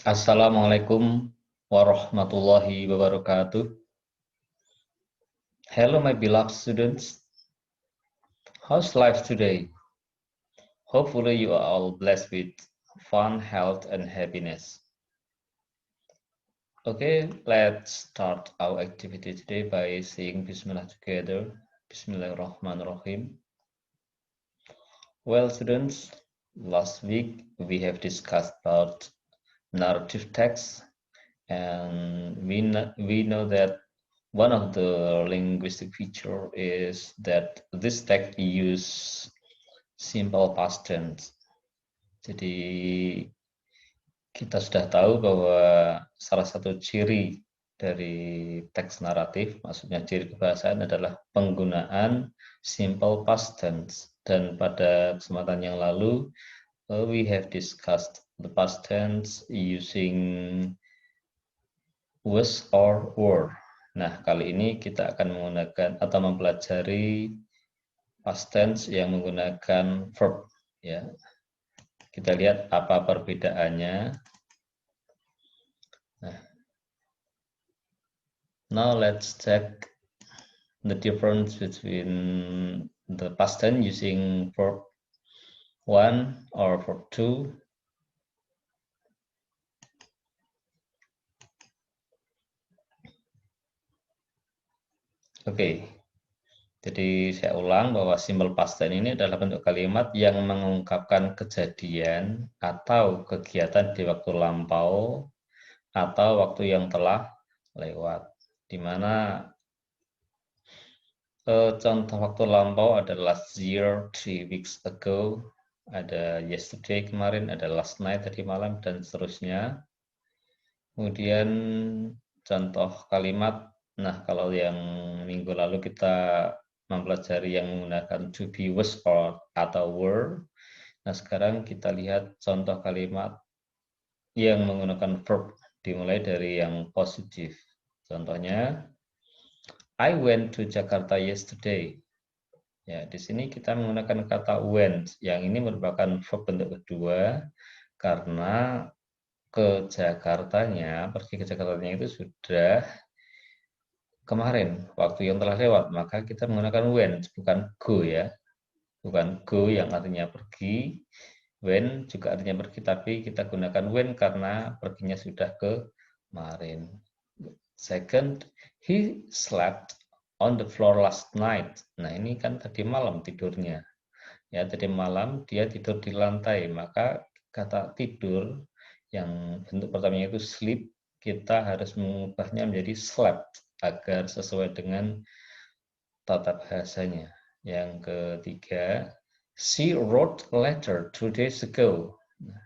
Assalamualaikum warahmatullahi wabarakatuh. Hello, my beloved students. How's life today? Hopefully, you are all blessed with fun, health, and happiness. Okay, let's start our activity today by saying Bismillah together. Bismillahirrahmanirrahim. Well, students, last week we have discussed about narrative text, and we know that one of the linguistic feature is that this text use simple past tense. Jadi kita sudah tahu bahwa salah satu ciri dari teks naratif, maksudnya ciri kebahasaan adalah penggunaan simple past tense. Dan pada kesempatan yang lalu, we have discussed the past tense using was or were. Nah, kali ini kita akan menggunakan atau mempelajari past tense yang menggunakan verb, ya. Kita lihat apa perbedaannya. Nah, now let's check the difference between the past tense using verb 1 or verb 2. Oke. Jadi saya ulang bahwa simple past tense ini adalah bentuk kalimat yang mengungkapkan kejadian atau kegiatan di waktu lampau atau waktu yang telah lewat. Di mana contoh waktu lampau ada last year, 3 weeks ago, ada yesterday kemarin, ada last night tadi malam, dan seterusnya. Kemudian contoh kalimat, nah kalau yang minggu lalu kita mempelajari yang menggunakan to be, was, or, atau were. Nah sekarang kita lihat contoh kalimat yang menggunakan verb, dimulai dari yang positif. Contohnya, I went to Jakarta yesterday. Ya, di sini kita menggunakan kata went, yang ini merupakan verb bentuk kedua, karena ke Jakartanya, pergi ke Jakartanya itu sudah kemarin, waktu yang telah lewat, maka kita menggunakan went, bukan go ya. Bukan go yang artinya pergi, when juga artinya pergi, tapi kita gunakan when karena perginya sudah kemarin. Second, he slept on the floor last night. Nah, ini kan tadi malam tidurnya. Ya, tadi malam dia tidur di lantai, maka kata tidur yang bentuk pertamanya itu sleep, kita harus mengubahnya menjadi slept agar sesuai dengan tata bahasanya. Yang ketiga, she wrote a letter 2 days ago. Nah,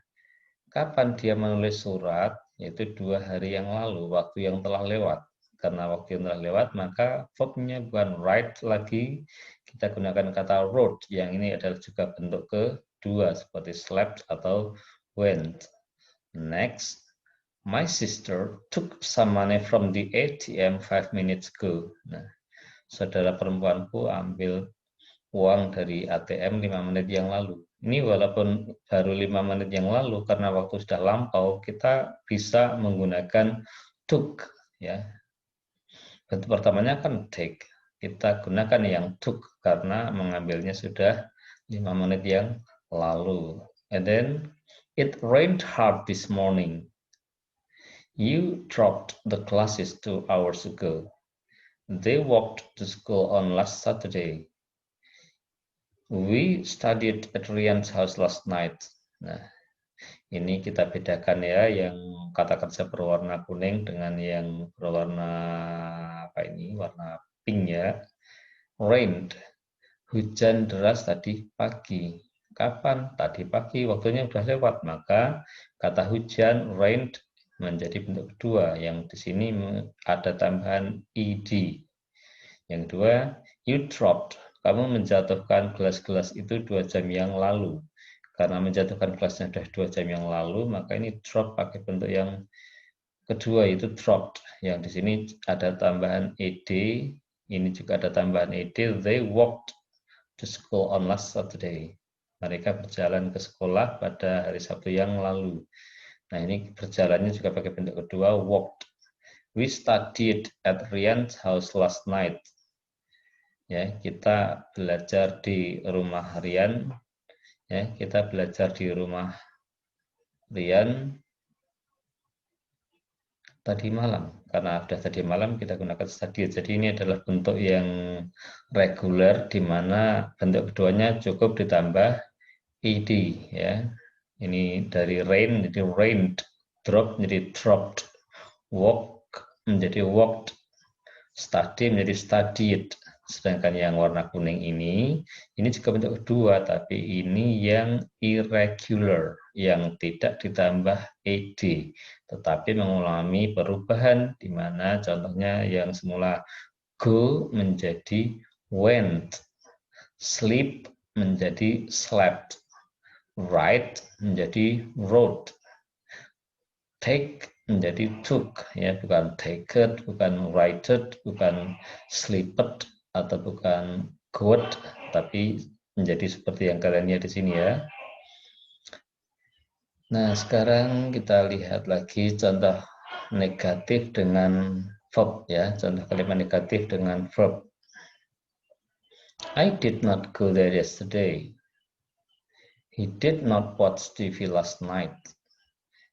kapan dia menulis surat? Yaitu 2 hari yang lalu, waktu yang telah lewat. Karena waktu yang telah lewat, maka verbnya bukan write lagi, kita gunakan kata wrote, yang ini adalah juga bentuk kedua, seperti slept atau went. Next, my sister took some money from the ATM 5 minutes ago. Nah, saudara perempuanku ambil uang dari ATM 5 menit yang lalu. Ini walaupun baru 5 menit yang lalu, karena waktu sudah lampau, kita bisa menggunakan took. Ya. Bentuk pertamanya kan take. Kita gunakan yang took karena mengambilnya sudah 5 menit yang lalu. And then, it rained hard this morning. You dropped the classes 2 hours ago. They walked to school on last Saturday. We studied at Rian's house last night. Nah, ini kita bedakan ya, yang kata kerja berwarna kuning dengan yang berwarna apa ini, warna pink ya. Rained, hujan deras tadi pagi. Kapan? Tadi pagi, waktunya sudah lewat. Maka kata hujan, rained, menjadi bentuk kedua, yang di sini ada tambahan ed. Yang kedua, you dropped. Kamu menjatuhkan gelas-gelas itu 2 jam yang lalu. Karena menjatuhkan gelasnya sudah 2 jam yang lalu, maka ini drop pakai bentuk yang kedua, yaitu dropped. Yang di sini ada tambahan ed, ini juga ada tambahan ed. They walked to school on last Saturday. Mereka berjalan ke sekolah pada hari Sabtu yang lalu. Nah, ini berjalannya juga pakai bentuk kedua, walked. We studied at Rian's house last night. Ya, kita belajar di rumah Rian. Ya, kita belajar di rumah Rian tadi malam. Karena sudah tadi malam kita gunakan studied. Jadi ini adalah bentuk yang reguler di mana bentuk keduanya cukup ditambah ed ya. Ini dari rain jadi rained, drop menjadi dropped, walk menjadi walked, study menjadi studied. Sedangkan yang warna kuning ini juga bentuk kedua, tapi ini yang irregular, yang tidak ditambah ed, tetapi mengalami perubahan, di mana contohnya yang semula go menjadi went, sleep menjadi slept, write menjadi wrote, take menjadi took, ya, bukan taked, bukan writed, bukan sleeped, atau bukan good, tapi menjadi seperti yang kalian lihat di sini ya. Nah, sekarang kita lihat lagi contoh negatif dengan verb ya, contoh kalimat negatif dengan verb. I did not go there yesterday. He did not watch TV last night.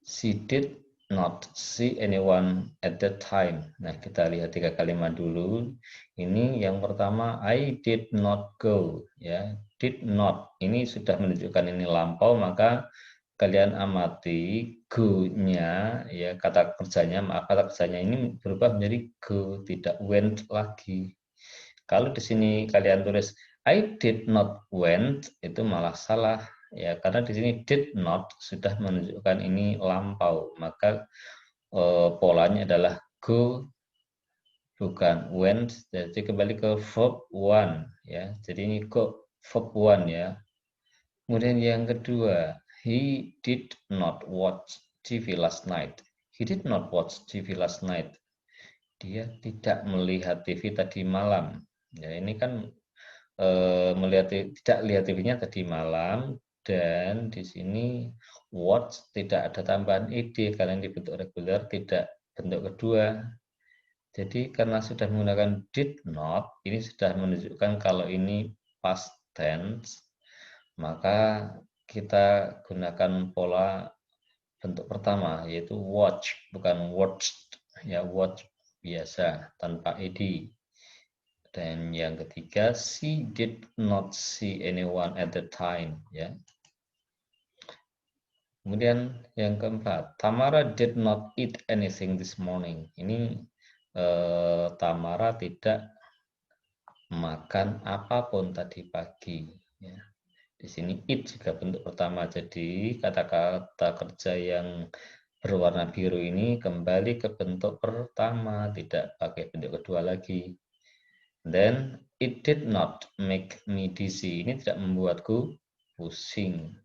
She did not see anyone at that time. Nah, kita lihat 3 kalimat dulu. Ini yang pertama, I did not go. Ya, did not. Ini sudah menunjukkan ini lampau, maka kalian amati go-nya, ya, kata kerjanya, maaf, kata kerjanya ini berubah menjadi go, tidak went lagi. Kalau di sini kalian tulis I did not went, itu malah salah. Ya, karena di sini did not sudah menunjukkan ini lampau, maka polanya adalah go bukan went. Jadi kembali ke verb one ya. Jadi ini go verb one ya. Kemudian yang kedua, he did not watch TV last night. He did not watch TV last night. Dia tidak melihat TV tadi malam. Ya, ini kan tidak lihat TV-nya tadi malam, dan di sini watch tidak ada tambahan ed, kalian di bentuk reguler tidak bentuk kedua. Jadi karena sudah menggunakan did not, ini sudah menunjukkan kalau ini past tense, maka kita gunakan pola bentuk pertama yaitu watch, bukan watched ya, watch biasa tanpa ed. Dan yang ketiga, she did not see anyone at the time. Ya. Kemudian yang keempat, Tamara did not eat anything this morning. Ini Tamara tidak makan apapun tadi pagi. Ya. Di sini eat juga bentuk pertama. Jadi kata-kata kerja yang berwarna biru ini kembali ke bentuk pertama, tidak pakai bentuk kedua lagi. Then it did not make me dizzy. Ini tidak membuatku pusing.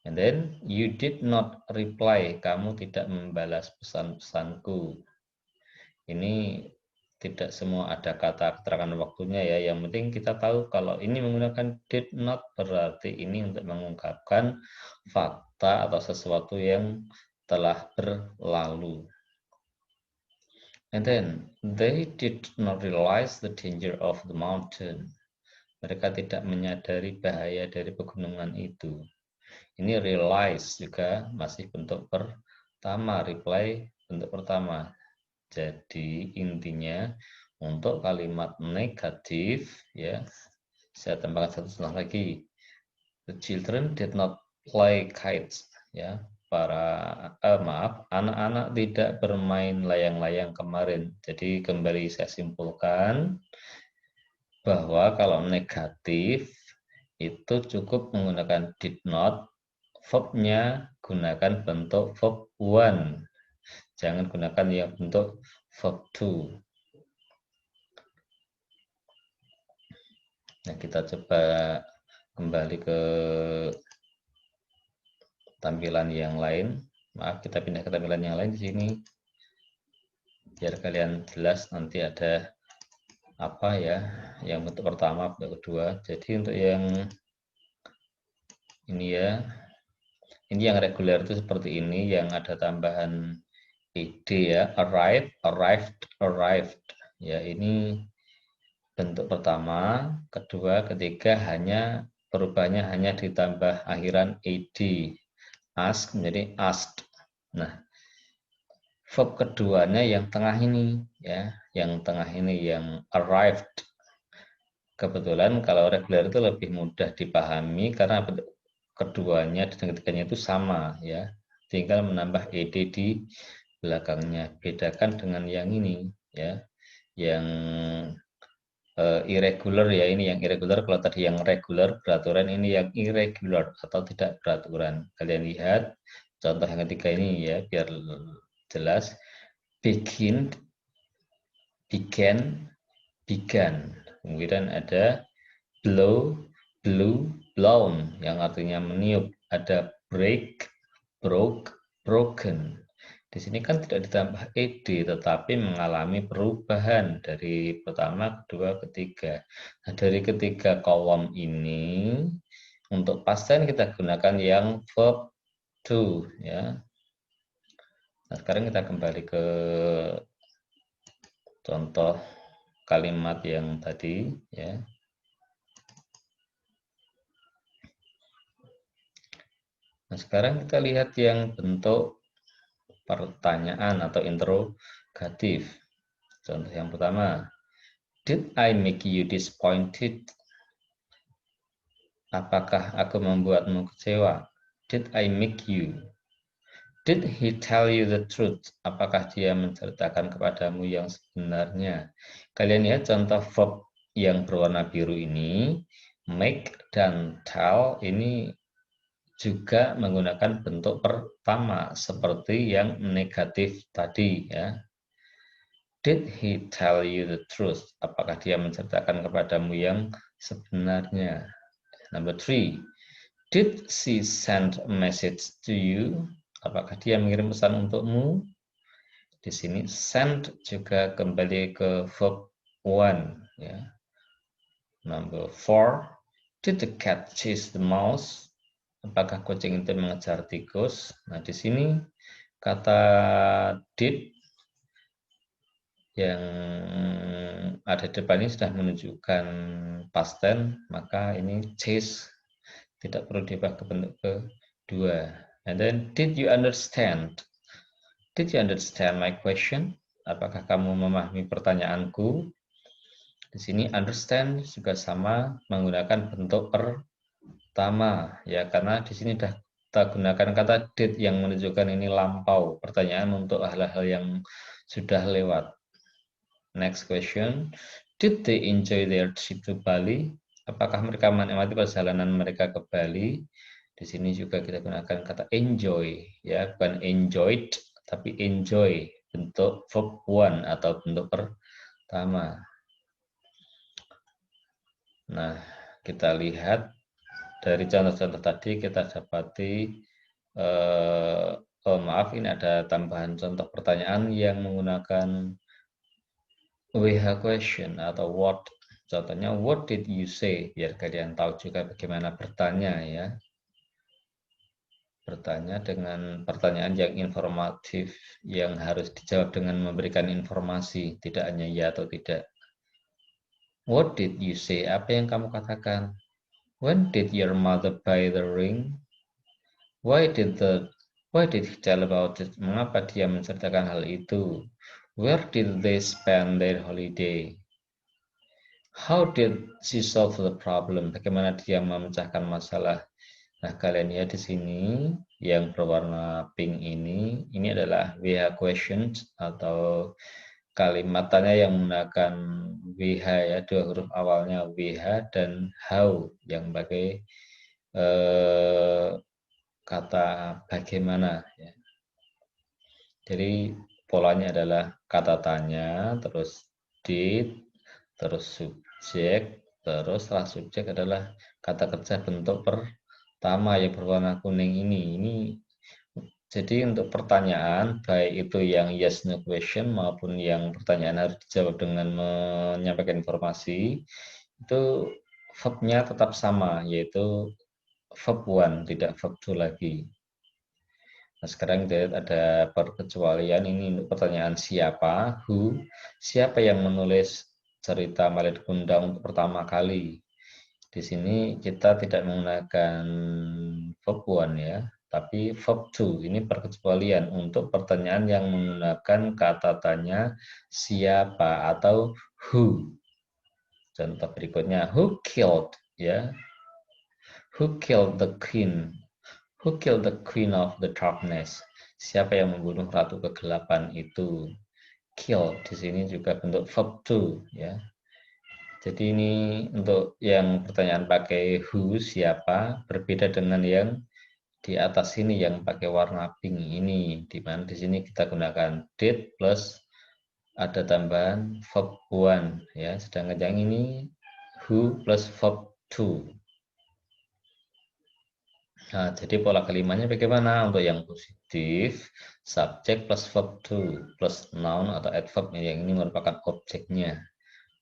And then you did not reply. Kamu tidak membalas pesan-pesanku. Ini tidak semua ada kata keterangan waktunya ya. Yang penting kita tahu kalau ini menggunakan did not berarti ini untuk mengungkapkan fakta atau sesuatu yang telah berlalu. And then they did not realize the danger of the mountain. Mereka tidak menyadari bahaya dari pegunungan itu. Ini realize juga masih bentuk pertama, reply bentuk pertama. Jadi intinya untuk kalimat negatif ya, saya tambahkan satu contoh lagi. The children did not play kites ya. Anak-anak tidak bermain layang-layang kemarin. Jadi kembali saya simpulkan bahwa kalau negatif itu cukup menggunakan did not, verb-nya gunakan bentuk verb one. Jangan gunakan yang bentuk verb two. Nah, kita coba kembali ke tampilan yang lain. Maaf, kita pindah ke tampilan yang lain di sini. Biar kalian jelas nanti ada apa ya, yang bentuk pertama, bentuk kedua. Jadi untuk yang ini ya, Ini yang reguler itu seperti ini, yang ada tambahan ed ya, arrived, arrived, arrived. Ya, ini bentuk pertama. Kedua, ketiga hanya perubahannya hanya ditambah akhiran ed. Ask menjadi asked. Nah, verb keduanya yang tengah ini ya, yang tengah ini yang arrived. Kebetulan kalau reguler itu lebih mudah dipahami karena keduanya dan ketiganya itu sama ya, tinggal menambah ed di belakangnya. Bedakan dengan yang ini ya, yang irregular ya, ini yang irregular. Kalau tadi yang regular beraturan, ini yang irregular atau tidak beraturan. Kalian lihat contoh yang ketiga ini ya, biar jelas. Begin, began, began. Kemudian ada blow, blew, blown yang artinya meniup. Ada break, broke, broken. Di sini kan tidak ditambah ed, tetapi mengalami perubahan dari pertama, kedua, ketiga. Nah, dari ketiga kolom ini, untuk past tense kita gunakan yang verb to. Ya. Nah, sekarang kita kembali ke contoh kalimat yang tadi. Ya. Nah, sekarang kita lihat yang bentuk pertanyaan atau interrogatif. Contoh yang pertama, did I make you disappointed? Apakah aku membuatmu kecewa? Did I make you? Did he tell you the truth? Apakah dia menceritakan kepadamu yang sebenarnya? Kalian lihat contoh verb yang berwarna biru ini, make dan tell ini juga menggunakan bentuk pertama seperti yang negatif tadi ya. Did he tell you the truth? Apakah dia menceritakan kepadamu yang sebenarnya? Number 3. Did she send a message to you? Apakah dia mengirim pesan untukmu? Di sini send juga kembali ke verb one ya. Number 4. Did the cat chase the mouse? Apakah kucing itu mengejar tikus? Nah, di sini kata did yang ada di depan ini sudah menunjukkan past tense, maka ini chase tidak perlu diubah ke bentuk kedua. And then, did you understand? Did you understand my question? Apakah kamu memahami pertanyaanku? Di sini understand juga sama menggunakan bentuk pertama ya, karena di sini sudah kita gunakan kata did yang menunjukkan ini lampau, pertanyaan untuk hal-hal yang sudah lewat. Next question, did they enjoy their trip to Bali? Apakah mereka menikmati perjalanan mereka ke Bali? Di sini juga kita gunakan kata enjoy ya, bukan enjoyed tapi enjoy, bentuk verb one atau bentuk pertama. Nah, kita lihat dari contoh-contoh tadi kita dapati maaf, ini ada tambahan contoh pertanyaan yang menggunakan WH question atau what. Contohnya what did you say, biar kalian tahu juga bagaimana bertanya ya. Bertanya dengan pertanyaan yang informatif yang harus dijawab dengan memberikan informasi, tidak hanya ya atau tidak. What did you say? Apa yang kamu katakan? When did your mother buy the ring? Why did he tell about it? Mengapa dia menceritakan hal itu? Where did they spend their holiday? How did she solve the problem? Bagaimana dia memecahkan masalah? Nah, kalian lihat di sini yang berwarna pink ini adalah WH questions atau kalimat tanya yang menggunakan WH ya, dua huruf awalnya WH dan how yang sebagai kata bagaimana ya. Jadi polanya adalah kata tanya, terus did, terus subjek, terus setelah subjek adalah kata kerja bentuk pertama yang berwarna kuning ini. Jadi untuk pertanyaan, baik itu yang yes no question maupun yang pertanyaan harus dijawab dengan menyampaikan informasi, itu verbnya tetap sama, yaitu verb one, tidak verb two lagi. Nah, sekarang kita lihat ada perkecualian ini untuk pertanyaan siapa, who, siapa yang menulis cerita Malin Kundang untuk pertama kali. Di sini kita tidak menggunakan verb one ya, tapi verb to. Ini perkecualian untuk pertanyaan yang menggunakan kata tanya siapa atau who. Contoh berikutnya, who killed ya, who killed the queen. Who killed the queen of the darkness? Siapa yang membunuh ratu kegelapan itu? Kill di sini juga bentuk verb to ya. Jadi ini untuk yang pertanyaan pakai who siapa berbeda dengan yang di atas sini yang pakai warna pink ini, di mana di sini kita gunakan did plus ada tambahan verb one ya. Sedangkan yang ini who plus verb to. Nah, jadi pola kelimanya bagaimana? Untuk yang positif, subjek plus verb to plus noun atau adverb yang ini merupakan objeknya.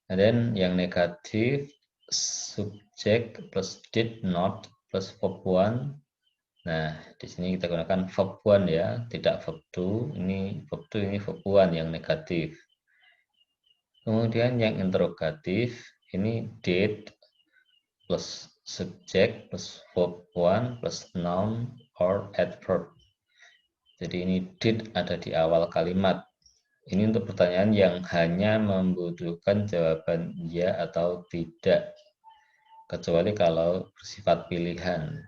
Dan yang negatif, subjek plus did not plus verb one. Nah, di sini kita gunakan verb one ya, tidak verb to. Ini verb to, ini verb one yang negatif. Kemudian yang interrogatif, ini did plus subject plus verb one plus noun or adverb. Jadi ini did ada di awal kalimat. Ini untuk pertanyaan yang hanya membutuhkan jawaban ya atau tidak, kecuali kalau bersifat pilihan.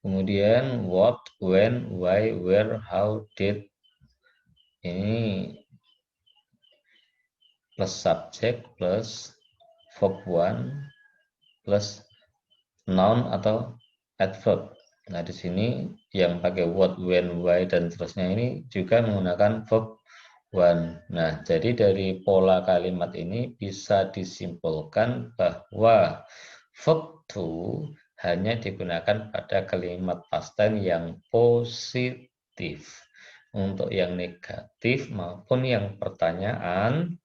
Kemudian what, when, why, where, how, did. Ini plus subject plus verb one plus noun atau adverb. Nah, di sini yang pakai what, when, why, dan seterusnya ini juga menggunakan verb one. Nah, jadi dari pola kalimat ini bisa disimpulkan bahwa verb to hanya digunakan pada kalimat past tense yang positif. Untuk yang negatif maupun yang pertanyaan,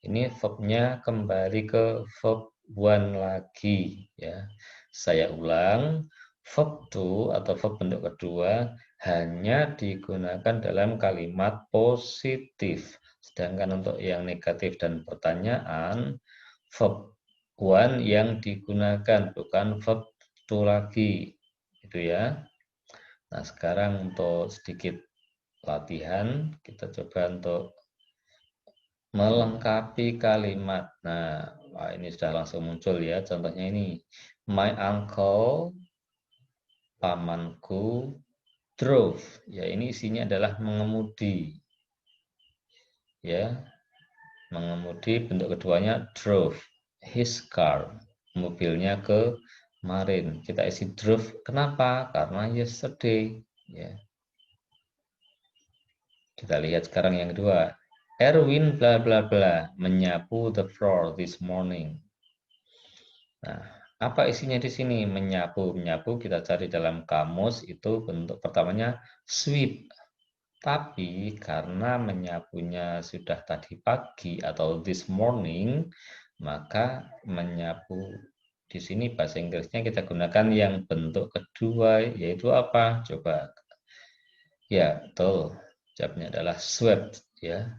ini verbnya kembali ke verb one lagi ya. Saya ulang, verb to atau verb bentuk kedua hanya digunakan dalam kalimat positif. Sedangkan untuk yang negatif dan pertanyaan, verb one yang digunakan, bukan verb to lagi. Itu ya. Nah, sekarang untuk sedikit latihan, kita coba untuk melengkapi kalimat. Nah, ini sudah langsung muncul ya. Contohnya ini, my uncle, pamanku, drove. Ya, ini isinya adalah mengemudi. Ya, mengemudi bentuk keduanya drove. His car, mobilnya kemarin. Kita isi drove. Kenapa? Karena yesterday. Ya. Kita lihat sekarang yang kedua. Erwin bla bla bla menyapu the floor this morning. Nah, apa isinya di sini? Menyapu. Menyapu kita cari dalam kamus itu bentuk pertamanya sweep. Tapi karena menyapunya sudah tadi pagi atau this morning, maka menyapu di sini bahasa Inggrisnya kita gunakan yang bentuk kedua, yaitu apa? Coba. Ya, betul. Jawabnya adalah swept ya.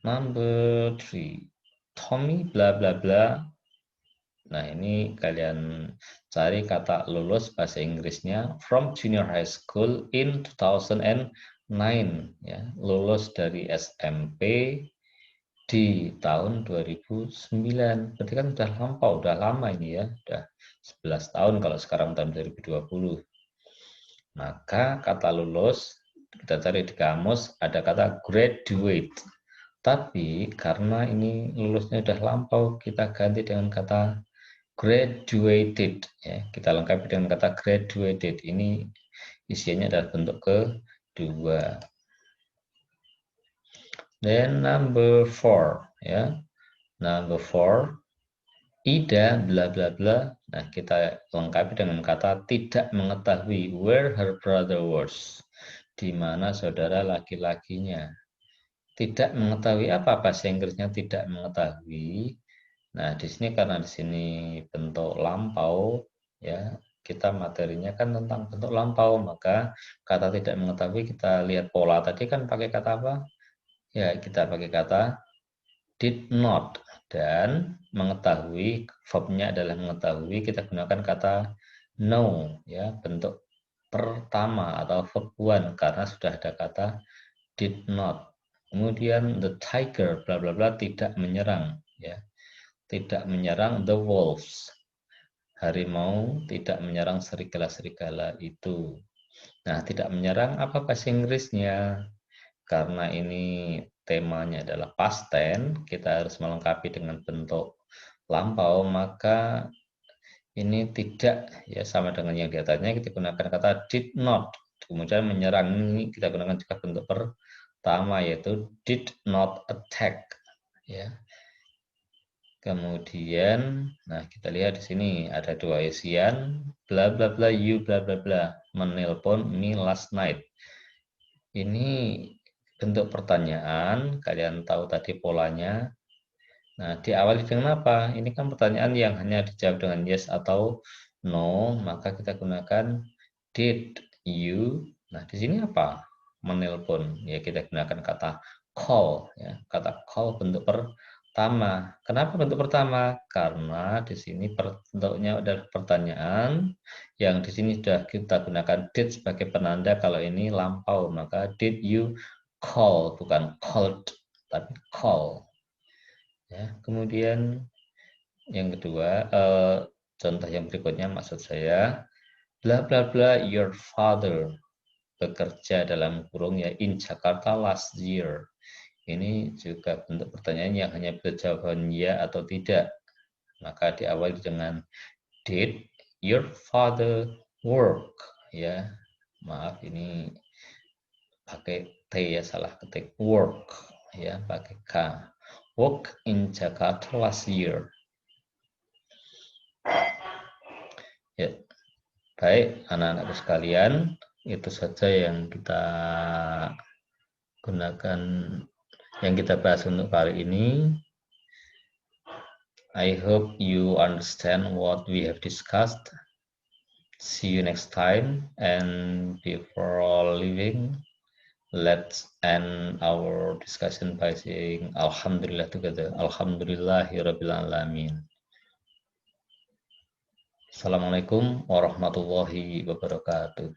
Number 3. Tommy bla bla bla. Nah, ini kalian cari kata lulus bahasa Inggrisnya from junior high school in 2009 ya. Lulus dari SMP di tahun 2009. Berarti kan sudah lampau, udah lama ini ya. Udah 11 tahun kalau sekarang tahun 2020. Maka kata lulus kita cari di kamus ada kata graduate. Tapi karena ini lulusnya sudah lampau, kita ganti dengan kata graduated ya. Kita lengkapi dengan kata graduated. Ini isinya adalah bentuk kedua. Then number 4 ya. Number 4, Ida bla bla bla. Nah, kita lengkapi dengan kata tidak mengetahui where her brother was. Di mana saudara laki-lakinya. Tidak mengetahui apa bahasa Inggrisnya tidak mengetahui. Nah, di sini karena di sini bentuk lampau ya, kita materinya kan tentang bentuk lampau, maka kata tidak mengetahui kita lihat pola tadi kan pakai kata apa? Ya, kita pakai kata did not, dan mengetahui verbnya adalah mengetahui, kita gunakan kata know, ya, bentuk pertama atau verb one karena sudah ada kata did not. Kemudian the tiger bla bla bla tidak menyerang, ya. Tidak menyerang the wolves. Harimau tidak menyerang serigala-serigala itu. Nah, tidak menyerang apa bahasa Inggrisnya? Karena ini temanya adalah past tense, kita harus melengkapi dengan bentuk lampau, maka ini tidak, ya, sama dengan yang di atasnya, kita gunakan kata did not. Kemudian menyerang ini kita gunakan juga bentuk pertama, yaitu did not attack, ya. Kemudian, nah kita lihat di sini ada dua isian, bla bla bla, you bla bla bla, menelpon me last night. Ini bentuk pertanyaan, kalian tahu tadi polanya. Nah, diawali dengan apa? Ini kan pertanyaan yang hanya dijawab dengan yes atau no, maka kita gunakan did you. Nah, di sini apa? Menelpon. Ya, kita gunakan kata call, ya. Kata call bentuk pertama. Kenapa bentuk pertama? Karena di sini bentuknya adalah pertanyaan, yang di sini sudah kita gunakan did sebagai penanda kalau ini lampau, maka did you call, bukan called, tapi call. Ya, kemudian yang kedua, contoh yang berikutnya maksud saya, bla bla bla your father bekerja dalam kurung ya in Jakarta last year. Ini juga bentuk pertanyaan yang hanya berjawaban ya atau tidak. Maka diawali dengan did your father work, ya. Maaf ini pakai T ya, salah ketik, work ya, pakai K. Work in Jakarta last year. Ya, baik anak-anakku sekalian, itu saja yang kita gunakan, yang kita bahas untuk kali ini. I hope you understand what we have discussed. See you next time, and before leaving, let's end our discussion by saying Alhamdulillah together. Alhamdulillahirabbil alamin. Assalamualaikum warahmatullahi wabarakatuh.